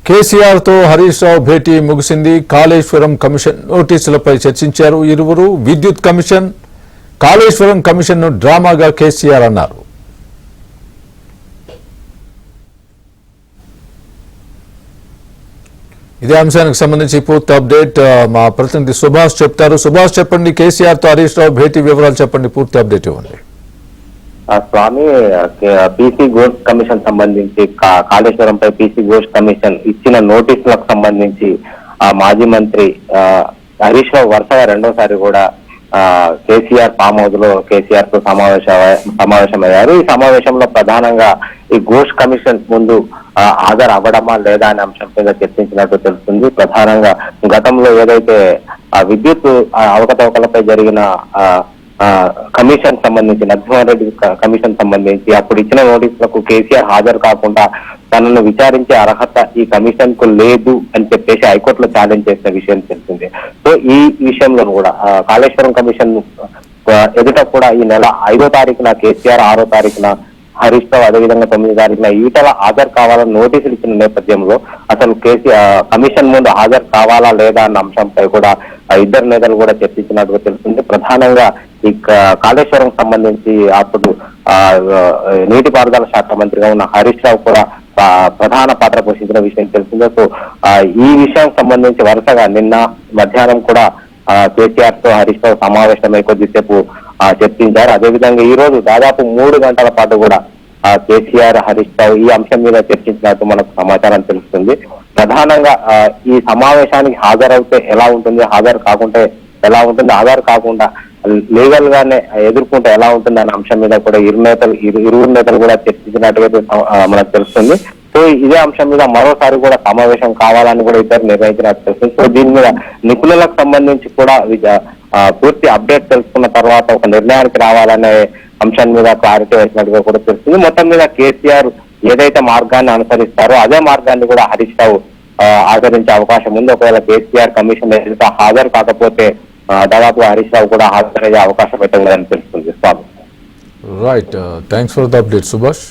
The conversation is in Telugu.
కేసీఆర్ తో హరీష్ రావు భేటీ ముగిసింది. కాళేశ్వరం కమిషన్ నోటీసులపై చర్చించారు ఇరువురు. విద్యుత్ కమిషన్, కాళేశ్వరం కమిషన్ ను డ్రామాగా కేసీఆర్ అన్నారు. ఇదే అంశానికి సంబంధించి పూర్తి అప్డేట్ మా ప్రతినిధి సుభాష్ చెప్తారు. సుభాష్ చెప్పండి, కేసీఆర్ తో హరీష్ రావు భేటీ వివరాలు చెప్పండి, పూర్తి అప్డేట్ ఇవ్వండి. స్వామి, పీసీ ఘోష్ కమిషన్ సంబంధించి కాళేశ్వరంపై పీసీ ఘోష్ కమిషన్ ఇచ్చిన నోటీసులకు సంబంధించి మాజీ మంత్రి హరీష్ రావు వరుసగా రెండోసారి కూడా కేసీఆర్ ఫామ్ హౌస్ లో కేసీఆర్ తో సమావేశమయ్యారు. ఈ సమావేశంలో ప్రధానంగా ఈ ఘోష్ కమిషన్ ముందు హాజరు అవ్వడమా లేదా అనే అంశం మీద చర్చించినట్టు తెలుస్తుంది. ప్రధానంగా గతంలో ఏదైతే విద్యుత్ అవకతవకలపై జరిగిన కమిషన్ సంబంధించి నరసింహారెడ్డి కమిషన్ సంబంధించి అప్పుడు ఇచ్చిన నోటీసులకు కేసీఆర్ హాజరు కాకుండా తనను విచారించే అర్హత ఈ కమిషన్ కు లేదు అని చెప్పేసి హైకోర్టులో ఛాలెంజ్ చేసిన విషయం తెలిసిందే. సో ఈ విషయంలో కూడా కాళేశ్వరం కమిషన్ ఎదుట కూడా ఈ నెల 5వ తారీఖున కేసీఆర్, 6వ తారీఖున హరీష్ రావు, అదేవిధంగా 9వ తారీఖున ఈటల హాజరు కావాలని నోటీసులు ఇచ్చిన నేపథ్యంలో అసలు కమిషన్ ముందు హాజరు కావాలా లేదా అన్న అంశంపై కూడా ఇద్దరు నేతలు కూడా చర్చించినట్టుగా తెలుస్తుంది. ప్రధానంగా ఈ కాళేశ్వరం సంబంధించి అప్పుడు నీటిపారుదల శాఖ మంత్రిగా ఉన్న హరీష్ రావు కూడా ప్రధాన పాత్ర పోషించిన విషయం తెలిసిందే. సో ఈ విషయం సంబంధించి వరుసగా నిన్న మధ్యాహ్నం కూడా కేసీఆర్ తో హరీష్ రావు సమావేశమై కొద్దిసేపు చర్చించారు. అదేవిధంగా ఈ రోజు దాదాపు 3 గంటల పాటు కూడా కేసీఆర్, హరీష్ రావు ఈ అంశం మీద చర్చించినట్టు మనకు సమాచారం తెలుస్తుంది. ప్రధానంగా ఈ సమావేశానికి హాజరవుతే ఎలా ఉంటుంది, హాజరు కాకుంటే ఎలా ఉంటుంది, హాజరు కాకుండా లీగల్ గానే ఎదుర్కొంటే ఎలా ఉంటుంది అనే అంశం మీద కూడా ఇరువురు నేతలు కూడా చర్చించినట్టుగా మనకు తెలుస్తుంది. సో ఇదే అంశం మీద మరోసారి కూడా సమావేశం కావాలని కూడా ఇద్దరు నిర్ణయించినట్టు తెలుస్తుంది. సో దీని మీద నిపుణులకు సంబంధించి కూడా పూర్తి అప్డేట్ తెలుసుకున్న తర్వాత ఒక నిర్ణయానికి రావాలనే అంశం మీద క్లారిటీ వచ్చినట్టుగా కూడా తెలుస్తుంది. మొత్తం మీద కేసీఆర్ ఏదైతే మార్గాన్ని అనుసరిస్తారో అదే మార్గాన్ని కూడా హరీష్ రావు ఆచరించే అవకాశం ఉంది. ఒకవేళ కేసీఆర్ కమిషన్ ఎదుట హాజరు కాకపోతే దాదాపు హరీష్ రావు కూడా హాజరయ్యే అవకాశం అయితే ఉందని తెలుస్తుంది. Right, thanks for the update Subhash.